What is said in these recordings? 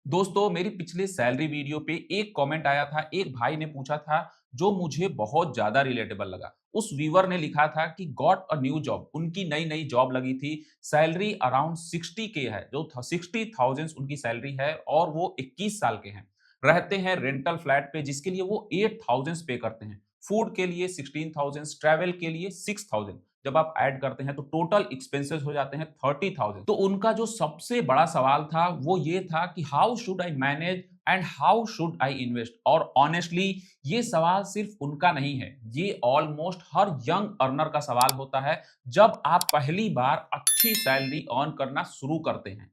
दोस्तों मेरी पिछले सैलरी वीडियो पे एक कमेंट आया था। एक भाई ने पूछा था जो मुझे बहुत ज्यादा रिलेटेबल लगा। उस व्यूअर ने लिखा था कि गॉट अ न्यू जॉब। उनकी नई नई जॉब लगी थी। सैलरी अराउंड 60K है, जो 60,000 उनकी सैलरी है और वो 21 साल के हैं। रहते हैं रेंटल फ्लैट पे जिसके लिए वो 8,000 पे करते हैं। फूड के लिए 16,000, ट्रैवल के लिए 6,000। जब आप ऐड करते हैं तो टोटल एक्सपेंसेस हो जाते हैं 30,000। तो उनका जो सबसे बड़ा सवाल था वो ये था कि how should I manage and how should I invest. और ऑनेस्टली ये सवाल सिर्फ उनका नहीं है, ये ऑलमोस्ट हर यंग अर्नर का सवाल होता है जब आप पहली बार अच्छी सैलरी अर्न करना शुरू करते हैं।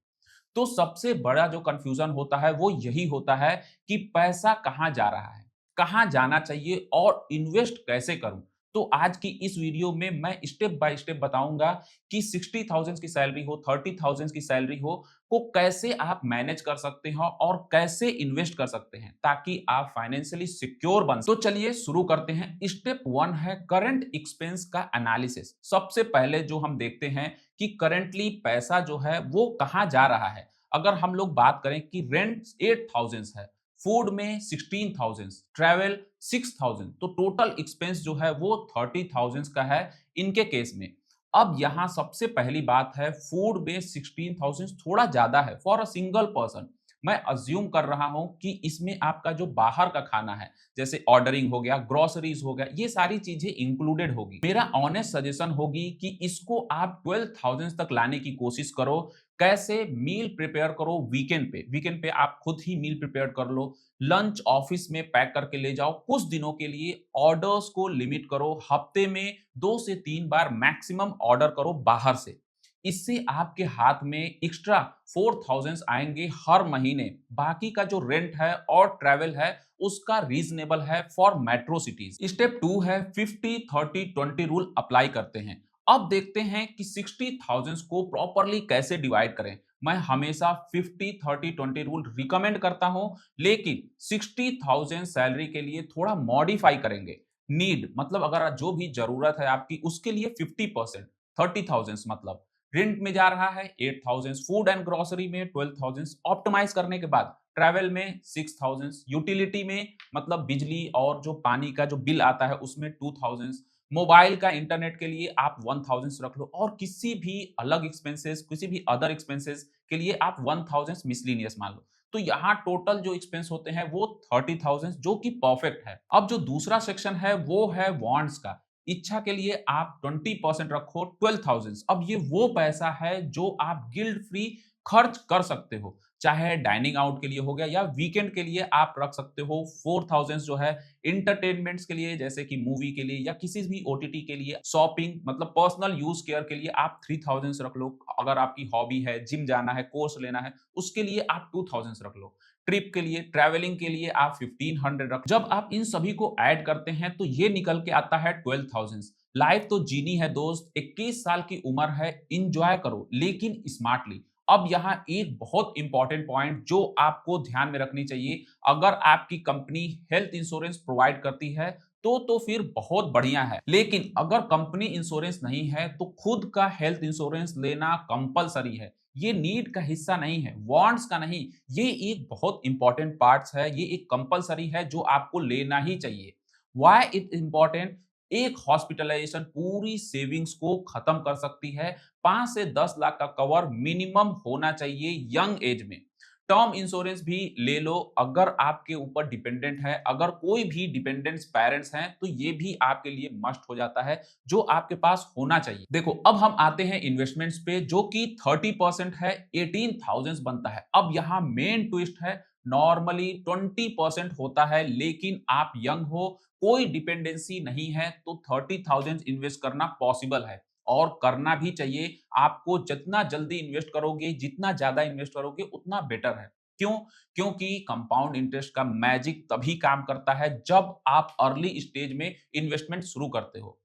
तो सबसे बड़ा जो कंफ्यूजन होता है वो यही होता है कि पैसा कहाँ जा रहा है, कहाँ जाना चाहिए और इन्वेस्ट कैसे करूं। तो आज की इस वीडियो में मैं स्टेप बाय स्टेप बताऊंगा कि 60,000 की सैलरी हो, 30,000 की सैलरी हो, को कैसे आप मैनेज कर सकते हो और कैसे इन्वेस्ट कर सकते हैं ताकि आप फाइनेंशियली सिक्योर बन सकें। तो चलिए शुरू करते हैं। स्टेप वन है करंट एक्सपेंस का एनालिसिस। सबसे पहले जो हम देखते हैं कि करंटली पैसा जो है वो कहाँ जा रहा है। अगर हम लोग बात करें कि रेंट 8,000 है, फूड में 16,000, ट्रैवल 6,000, तो टोटल एक्सपेंस जो है वो 30,000 का है इनके केस में। अब यहाँ सबसे पहली बात है, फूड में 16,000 थोड़ा ज्यादा है फॉर अ सिंगल पर्सन। मैं अज्यूम कर रहा हूं कि इसमें आपका जो बाहर का खाना है, जैसे ऑर्डरिंग हो गया, ग्रोसरीज हो गया, ये सारी चीजें इंक्लूडेड होगी। मेरा ऑनेस्ट सजेशन होगी कि इसको आप 12,000 तक लाने की कोशिश करो। कैसे? मील प्रिपेयर करो वीकेंड पे। वीकेंड पे आप खुद ही मील प्रिपेयर कर लो। लंच ऑफिस में पैक करके ले जाओ। कुछ दिनों के लिए ऑर्डर्स को लिमिट करो। हफ्ते में 2 से 3 बार मैक्सिमम ऑर्डर करो बाहर से। इससे आपके हाथ में एक्स्ट्रा 4,000 आएंगे हर महीने। बाकी का जो रेंट है और ट्रैवल है उसका रीजनेबल है फॉर मेट्रो सिटीज। स्टेप 2 है 50-30-20 रूल अप्लाई करते हैं। अब देखते हैं कि 60,000 को प्रॉपरली कैसे डिवाइड करें। मैं हमेशा 50-30-20 रूल रिकमेंड करता हूं, लेकिन 60,000 सैलरी के लिए थोड़ा मॉडिफाई करेंगे। नीड मतलब अगर जो भी जरूरत है आपकी उसके लिए 50%, 30,000 मतलब रेंट में जा रहा है 8,000, फूड एंड ग्रोसरी में 12,000, ऑप्टिमाइज करने के बाद ट्रैवल में 6,000, यूटिलिटी में मतलब बिजली और जो पानी का जो बिल आता है उसमें 2,000, मोबाइल का इंटरनेट के लिए आप 1,000 रख लो और किसी भी अलग एक्सपेंसेस, किसी भी अदर एक्सपेंसेस के लिए आप 1,000 मिसलिनियस मान लो। तो यहाँ टोटल जो एक्सपेंस होते हैं वो 30,000, जो कि परफेक्ट है। अब जो दूसरा सेक्शन है वो है वांट्स का। इच्छा के लिए आप 20% रखो, 12,000। अब ये वो पैसा है जो आप गिल्ट फ्री खर्च कर सकते हो, चाहे डाइनिंग आउट के लिए हो गया या वीकेंड के लिए आप रख सकते हो। 4,000 जो है इंटरटेनमेंट्स के लिए, जैसे कि मूवी के लिए या किसी भी ओटीटी के लिए, शॉपिंग मतलब पर्सनल यूज केयर के लिए आप 3,000 रख लो। अगर आपकी हॉबी है, जिम जाना है, कोर्स लेना है, उसके लिए आप 2,000 रख लो। ट्रिप के लिए, ट्रैवलिंग के लिए आप 1,500 रख। जब आप इन सभी को ऐड करते हैं तो ये निकल के आता है 12,000। लाइफ तो जीनी है दोस्त, 21 साल की उम्र है, इंजॉय करो लेकिन स्मार्टली। अब यहाँ एक बहुत इंपॉर्टेंट पॉइंट जो आपको ध्यान में रखनी चाहिए, अगर आपकी कंपनी हेल्थ इंश्योरेंस प्रोवाइड करती है तो फिर बहुत बढ़िया है, लेकिन अगर कंपनी इंश्योरेंस नहीं है तो खुद का हेल्थ इंश्योरेंस लेना कंपलसरी है। ये नीड का हिस्सा नहीं है, वांट्स का नहीं। ये एक बहुत इंपॉर्टेंट पार्ट्स है, ये एक कंपलसरी है जो आपको लेना ही चाहिए। Why it important? एक हॉस्पिटलाइजेशन पूरी सेविंग्स को खत्म कर सकती है। 5 से 10 लाख का कवर मिनिमम होना चाहिए यंग एज में। टर्म इंश्योरेंस भी ले लो अगर आपके ऊपर डिपेंडेंट है। अगर कोई भी डिपेंडेंट्स पेरेंट्स हैं तो ये भी आपके लिए मस्ट हो जाता है, जो आपके पास होना चाहिए। देखो अब हम आते हैं इन्वेस्टमेंट्स पे, जो कि 30% है, 18,000 बनता है। अब यहाँ मेन ट्विस्ट है, नॉर्मली 20% होता है, लेकिन आप यंग हो, कोई डिपेंडेंसी नहीं है, तो 30,000 इन्वेस्ट करना पॉसिबल है और करना भी चाहिए। आपको जितना जल्दी इन्वेस्ट करोगे, जितना ज्यादा इन्वेस्ट करोगे उतना बेटर है। क्यों? क्योंकि कंपाउंड इंटरेस्ट का मैजिक तभी काम करता है जब आप अर्ली स्टेज में इन्वेस्टमेंट शुरू करते हो।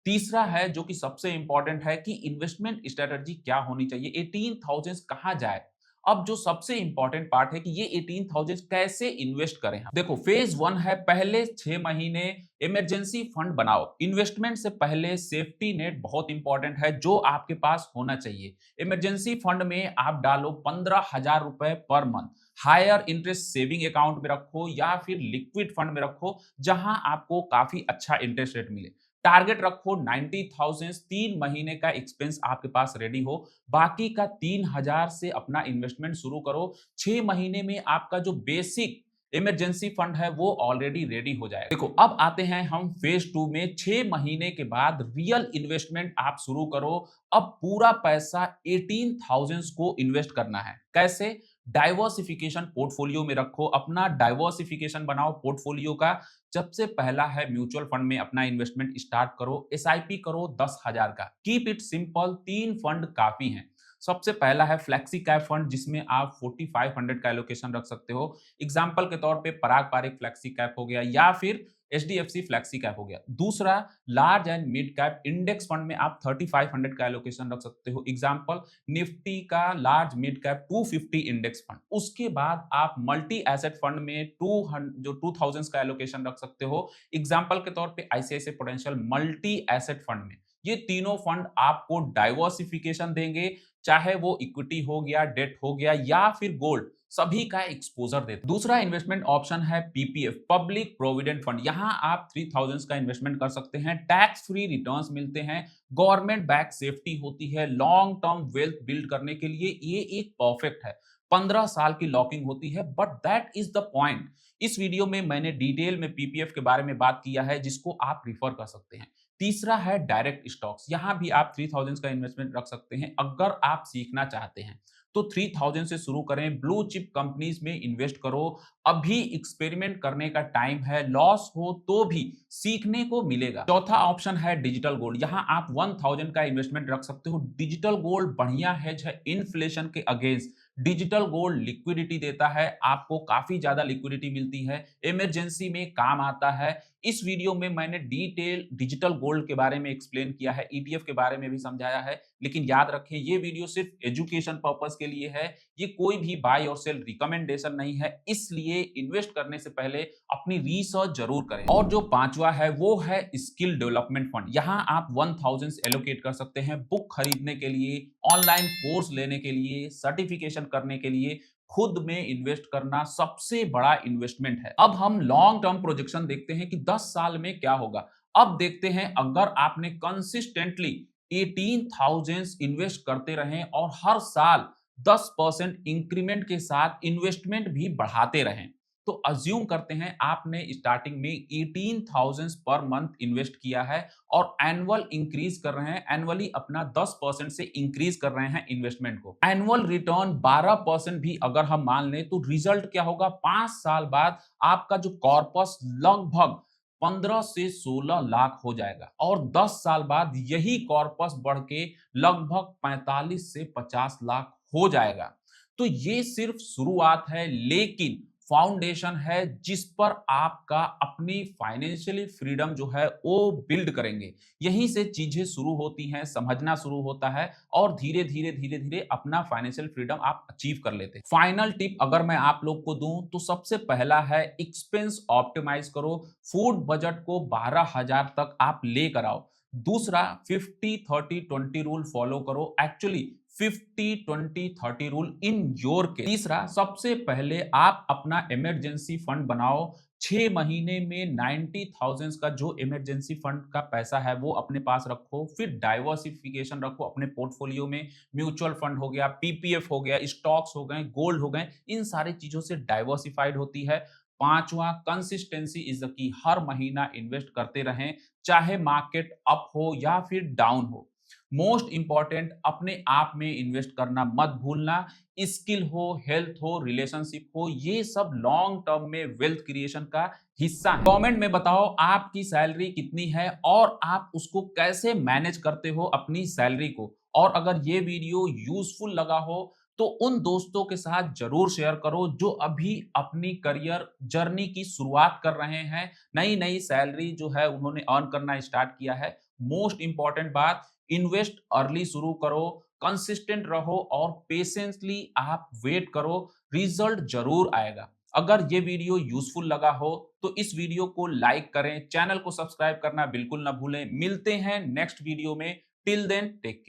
तीसरा है जो कि सबसे इंपॉर्टेंट है कि इन्वेस्टमेंट स्ट्रेटजी क्या होनी चाहिए, 18,000 कहाँ जाए। अब जो सबसे इंपॉर्टेंट पार्ट है कि ये 18,000 कैसे इन्वेस्ट करें हम। देखो फेज 1 है, पहले 6 महीने इमरजेंसी फंड बनाओ। इन्वेस्टमेंट से पहले सेफ्टी नेट बहुत इंपॉर्टेंट है जो आपके पास होना चाहिए। इमरजेंसी फंड में आप डालो 15,000 रुपए per month. Higher interest saving account में रखो या फिर लिक्विड फंड में रखो, जहां आपको काफी अच्छा इंटरेस्ट रेट मिले। टारगेट रखो 90,000, 3 महीने का एक्सपेंस आपके पास रेडी हो, बाकी का 3,000 से अपना इन्वेस्टमेंट शुरू करो। 6 महीने में आपका जो बेसिक इमरजेंसी फंड है वो ऑलरेडी रेडी हो जाएगा। देखो, अब आते हैं हम फेज 2 में। 6 महीने के बाद रियल इन्वेस्टमेंट आप शुरू करो। अब पूरा पैसा 18,000 को इन्वेस्ट करना है। कैसे? डाइवर्सिफिकेशन पोर्टफोलियो में रखो, अपना डाइवर्सिफिकेशन बनाओ पोर्टफोलियो का। सबसे पहला है म्यूचुअल फंड में अपना इन्वेस्टमेंट स्टार्ट करो। एसआईपी करो 10,000 का। कीप इट सिंपल, 3 फंड काफी हैं। सबसे पहला है फ्लेक्सी कैप फंड, जिसमें आप 4500 का एलोकेशन रख सकते हो। एग्जाम्पल के तौर पे पराग पारिक फ्लेक्सी कैप हो गया या फिर एचडीएफसी फ्लेक्सी कैप हो गया। दूसरा, large and mid cap index fund में आप 3500 का एलोकेशन रख सकते हो। एग्जाम्पल, निफ्टी का large mid cap 250 index fund. उसके बाद आप मल्टी एसेट फंड में 2000 का एलोकेशन रख सकते हो। एग्जाम्पल के तौर पे ICICI prudential multi asset fund में। ये तीनों फंड आपको डाइवर्सिफिकेशन देंगे, चाहे वो इक्विटी हो गया, डेट हो गया या फिर गोल्ड, सभी का एक्सपोजर देते हैं। दूसरा इन्वेस्टमेंट ऑप्शन है पीपीएफ, पब्लिक प्रोविडेंट फंड। यहां आप 3000 का इन्वेस्टमेंट कर सकते हैं। टैक्स फ्री रिटर्न्स मिलते हैं, गवर्नमेंट बैक सेफ्टी होती है, लॉन्ग टर्म वेल्थ बिल्ड करने के लिए ये एक परफेक्ट है। 15 साल की लॉकिंग होती है, but that is the point. इस वीडियो में मैंने डिटेल में पीपीएफ के बारे में बात किया है, जिसको आप रिफर कर सकते हैं। तीसरा है डायरेक्ट स्टॉक्स। यहां भी आप 3000 का इन्वेस्टमेंट रख सकते हैं। अगर आप सीखना चाहते हैं तो 3000 से शुरू करें। ब्लू चिप कंपनीज में इन्वेस्ट करो। अभी एक्सपेरिमेंट करने का टाइम है। लॉस हो तो भी सीखने को मिलेगा। चौथा ऑप्शन है डिजिटल गोल्ड। यहां आप 1000 का इन्वेस्टमेंट रख सकते हो। डिजिटल गोल्ड बढ़िया हेज है इन्फ्लेशन के अगेंस्ट। डिजिटल गोल्ड लिक्विडिटी देता है, आपको काफी ज्यादा लिक्विडिटी मिलती है, इमरजेंसी में काम आता है। इस वीडियो में मैंने डिटेल डिजिटल गोल्ड के बारे में एक्सप्लेन किया है, ईटीएफ के बारे में भी समझाया है। लेकिन याद रखें, ये वीडियो सिर्फ एजुकेशन पर्पस के लिए है, ये कोई भी बाय और सेल रिकमेंडेशन नहीं है। इसलिए इन्वेस्ट करने से पहले अपनी रिसर्च जरूर करें। और जो पांचवा है वो है स्किल डेवलपमेंट फंड। यहां आप 1000 एलोकेट कर सकते हैं बुक खरीदने के लिए, ऑनलाइन कोर्स लेने के लिए, सर्टिफिकेशन करने के लिए। खुद में इन्वेस्ट करना सबसे बड़ा इन्वेस्टमेंट है। अब हम लॉन्ग टर्म प्रोजेक्शन देखते हैं कि 10 साल में क्या होगा। अब देखते हैं, अगर आपने कंसिस्टेंटली 18,000 इन्वेस्ट करते रहें और हर साल 10% इंक्रीमेंट के साथ इन्वेस्टमेंट भी बढ़ाते रहें, तो अज्यूम करते हैं आपने स्टार्टिंग में 18,000 पर मंथ इन्वेस्ट किया है और एनुअल इंक्रीज कर रहे हैं, एनुअली अपना 10% से इंक्रीज कर रहे हैं इन्वेस्टमेंट को। एनुअल रिटर्न 12% भी अगर हम मान लें तो रिजल्ट क्या होगा? 5 साल बाद आपका जो कॉर्पस लगभग 15 से 16 लाख हो जाएगा और 10 साल बाद यही कॉर्पस बढ़ के लगभग 45 से 50 लाख हो जाएगा। तो ये सिर्फ शुरुआत है, लेकिन फाउंडेशन है जिस पर आपका अपनी फाइनेंशियली फ्रीडम जो है वो बिल्ड करेंगे। यहीं से चीजें शुरू होती हैं, समझना शुरू होता है और धीरे धीरे धीरे धीरे अपना फाइनेंशियल फ्रीडम आप अचीव कर लेते हैं। फाइनल टिप अगर मैं आप लोग को दूं तो सबसे पहला है एक्सपेंस ऑप्टिमाइज करो। फूड बजट को 12,000 तक आप लेकर आओ। दूसरा, 50-30-20 रूल फॉलो करो। Actually 50-20-30 rule in your case. तीसरा, सबसे पहले आप अपना इमरजेंसी फंड बनाओ। 6 महीने में 90,000 का जो इमरजेंसी फंड का पैसा है वो अपने पास रखो। फिर डाइवर्सिफिकेशन रखो अपने पोर्टफोलियो में। म्यूचुअल फंड हो गया, पीपीएफ हो गया, स्टॉक्स हो गए, गोल्ड हो गए, इन सारी चीजों से डाइवर्सिफाइड होती है। पांचवा, कंसिस्टेंसी इज द की। हर महीना इन्वेस्ट करते रहें, चाहे मार्केट अप हो या फिर डाउन हो। मोस्ट इंपॉर्टेंट, अपने आप में इन्वेस्ट करना मत भूलना। स्किल हो, हेल्थ हो, रिलेशनशिप हो, ये सब लॉन्ग टर्म में वेल्थ क्रिएशन का हिस्सा है। कमेंट में बताओ आपकी सैलरी कितनी है और आप उसको कैसे मैनेज करते हो अपनी सैलरी को। और अगर ये वीडियो यूजफुल लगा हो तो उन दोस्तों के साथ जरूर शेयर करो जो अभी अपनी करियर जर्नी की शुरुआत कर रहे हैं, नई नई सैलरी जो है उन्होंने अर्न करना स्टार्ट किया है। मोस्ट इंपॉर्टेंट बात, इन्वेस्ट अर्ली शुरू करो, कंसिस्टेंट रहो और पेशेंसली आप वेट करो, रिजल्ट जरूर आएगा। अगर ये वीडियो यूजफुल लगा हो तो इस वीडियो को लाइक करें, चैनल को सब्सक्राइब करना बिल्कुल ना भूलें। मिलते हैं नेक्स्ट वीडियो में। Till then take care.